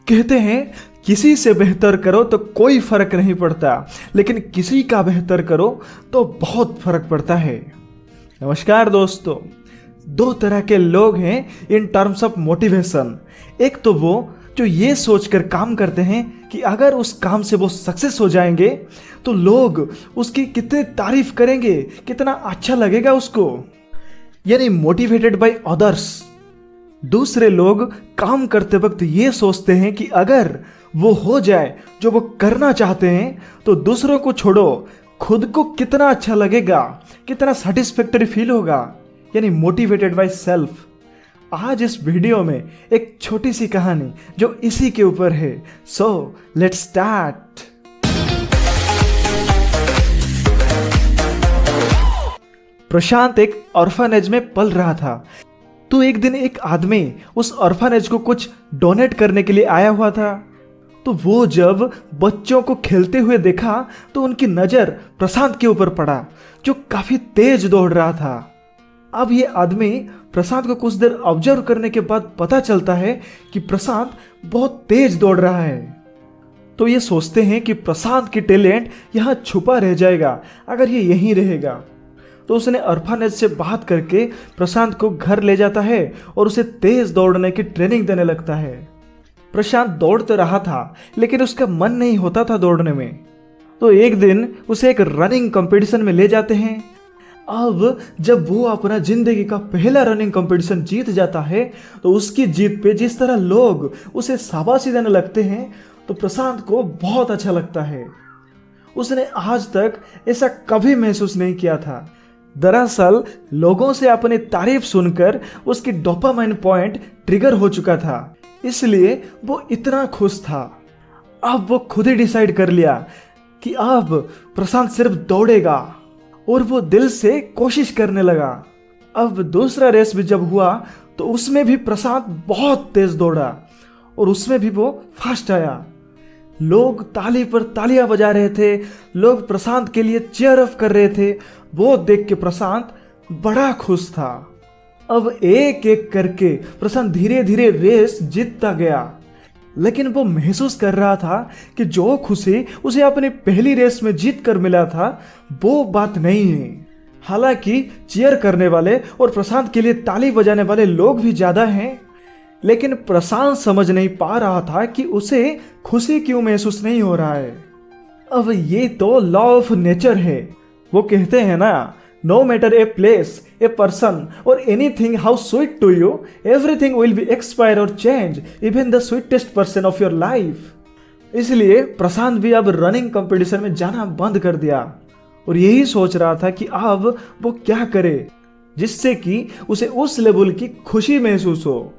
कहते हैं किसी से बेहतर करो तो कोई फर्क नहीं पड़ता, लेकिन किसी का बेहतर करो तो बहुत फर्क पड़ता है। नमस्कार दोस्तों, दो तरह के लोग हैं इन टर्म्स ऑफ मोटिवेशन। एक तो वो जो ये सोचकर काम करते हैं कि अगर उस काम से वो सक्सेस हो जाएंगे तो लोग उसकी कितनी तारीफ करेंगे, कितना अच्छा लगेगा उसको, यानी मोटिवेटेड बाय अदर्स। दूसरे लोग काम करते वक्त ये सोचते हैं कि अगर वो हो जाए जो वो करना चाहते हैं तो दूसरों को छोड़ो, खुद को कितना अच्छा लगेगा, कितना सेटिस्फैक्टरी फील होगा, यानी मोटिवेटेड बाय सेल्फ। आज इस वीडियो में एक छोटी सी कहानी जो इसी के ऊपर है। So let's start. प्रशांत एक ऑर्फनेज में पल रहा था। तो एक दिन एक आदमी उस ऑर्फनेज को कुछ डोनेट करने के लिए आया हुआ था। तो वो जब बच्चों को खेलते हुए देखा तो उनकी नजर प्रशांत के ऊपर पड़ा, जो काफी तेज दौड़ रहा था। अब ये आदमी प्रशांत को कुछ देर ऑब्जर्व करने के बाद पता चलता है कि प्रशांत बहुत तेज दौड़ रहा है। तो ये सोचते हैं कि प्रशांत की टैलेंट यहाँ छुपा रह जाएगा अगर ये यहीं रहेगा। तो उसने ऑर्फनेज से बात करके प्रशांत को घर ले जाता है और उसे तेज दौड़ने की ट्रेनिंग देने लगता है। प्रशांत दौड़ तो रहा था, लेकिन उसका मन नहीं होता था दौड़ने में। तो एक दिन उसे एक रनिंग कंपटीशन में ले जाते हैं। अब जब वो अपना जिंदगी का पहला रनिंग कंपटीशन जीत जाता है तो उसकी जीत पे जिस तरह लोग उसे शाबाशी देने लगते हैं तो प्रशांत को बहुत अच्छा लगता है। उसने आज तक ऐसा कभी महसूस नहीं किया था। दरअसल लोगों से अपनी तारीफ सुनकर उसकी डोपामाइन पॉइंट ट्रिगर हो चुका था, इसलिए वो इतना खुश था। अब वो खुद ही डिसाइड कर लिया कि अब प्रशांत सिर्फ दौड़ेगा और वो दिल से कोशिश करने लगा। अब दूसरा रेस भी जब हुआ तो उसमें भी प्रशांत बहुत तेज दौड़ा और उसमें भी वो फर्स्ट आया। लोग ताली पर तालियां बजा रहे थे, लोग प्रशांत के लिए चीयर अप कर रहे थे। वो देख के प्रशांत बड़ा खुश था। अब एक एक करके प्रशांत धीरे धीरे रेस जीतता गया, लेकिन वो महसूस कर रहा था कि जो खुशी उसे अपनी पहली रेस में जीत कर मिला था वो बात नहीं है। हालांकि चीयर करने वाले और प्रशांत के लिए ताली बजाने वाले लोग भी ज्यादा हैं, लेकिन प्रशांत समझ नहीं पा रहा था कि उसे खुशी क्यों महसूस नहीं हो रहा है। अब ये तो लॉ ऑफ नेचर है। वो कहते हैं ना, no matter a place, a person और anything how sweet to you, everything will be expire और change, even the sweetest person of your life. इसलिए प्रशांत भी अब रनिंग कंपटीशन में जाना बंद कर दिया और यही सोच रहा था कि अब वो क्या करे जिससे कि उसे उस लेवल की खुशी महसूस हो।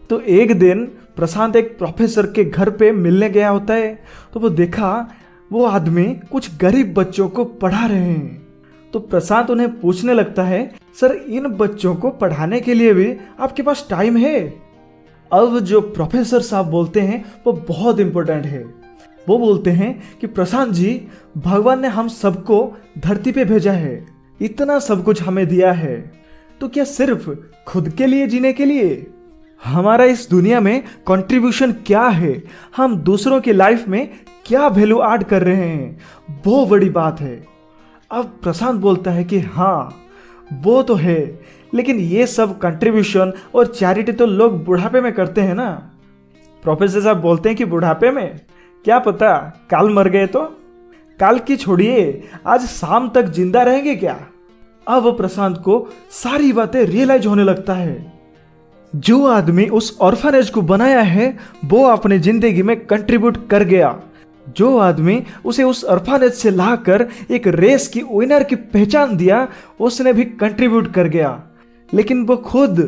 तो एक दिन प्रशांत एक प्रोफेसर के घर पे मिलने गया होता है। तो वो देखा वो आदमी कुछ गरीब बच्चों को पढ़ा रहे हैं। तो प्रशांत उन्हें पूछने लगता है, सर इन बच्चों को पढ़ाने के लिए भी आपके पास टाइम है? अब जो प्रोफेसर साहब बोलते हैं वो बहुत इंपॉर्टेंट है। वो बोलते हैं कि प्रशांत जी, भगवान ने हम सबको धरती पे भेजा है, इतना सब कुछ हमें दिया है, तो क्या सिर्फ खुद के लिए जीने के लिए? हमारा इस दुनिया में कंट्रीब्यूशन क्या है, हम दूसरों की लाइफ में क्या वैल्यू ऐड कर रहे हैं, वो बड़ी बात है। अब प्रशांत बोलता है कि हाँ वो तो है, लेकिन ये सब कंट्रीब्यूशन और चैरिटी तो लोग बुढ़ापे में करते हैं ना। प्रोफेसर साहब बोलते हैं कि बुढ़ापे में क्या पता कल मर गए तो? कल की छोड़िए, आज शाम तक जिंदा रहेंगे क्या? अब प्रशांत को सारी बातें रियलाइज होने लगता है। जो आदमी उस ऑर्फनेज को बनाया है वो अपनी जिंदगी में कंट्रीब्यूट कर गया। जो आदमी उसे उस ऑर्फनेज से लाकर एक रेस की विनर की पहचान दिया, उसने भी कंट्रीब्यूट कर गया। लेकिन वो खुद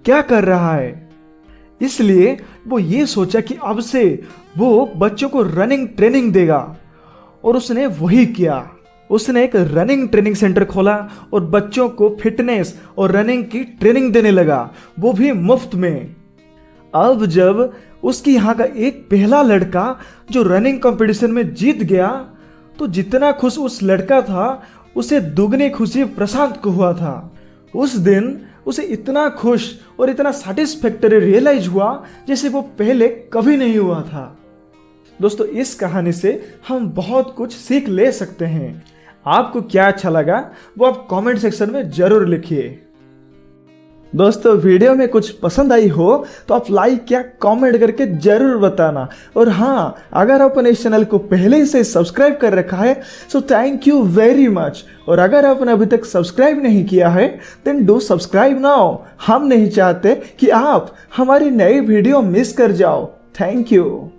क्या कर रहा है? इसलिए वो ये सोचा कि अब से वो बच्चों को रनिंग ट्रेनिंग देगा और उसने वही किया। उसने एक रनिंग ट्रेनिंग सेंटर खोला और बच्चों को फिटनेस और रनिंग की ट्रेनिंग देने लगा, वो भी मुफ्त में। अब जब उसकी यहाँ का एक पहला लड़का जो रनिंग कंपटीशन में जीत गया तो जितना खुश उस लड़का था उसे दुगनी खुशी प्रशांत को हुआ था। उस दिन उसे इतना खुश और इतना सेटिस्फैक्टरी रियलाइज हुआ जैसे वो पहले कभी नहीं हुआ था। दोस्तों, इस कहानी से हम बहुत कुछ सीख ले सकते हैं। आपको क्या अच्छा लगा वो आप कमेंट सेक्शन में जरूर लिखिए। दोस्तों, वीडियो में कुछ पसंद आई हो तो आप लाइक या कमेंट करके जरूर बताना। और हाँ, अगर आपने इस चैनल को पहले से सब्सक्राइब कर रखा है so thank you very much. और अगर आपने अभी तक सब्सक्राइब नहीं किया है देन डू सब्सक्राइब नाउ। हम नहीं चाहते कि आप हमारी नई वीडियो मिस कर जाओ। Thank you.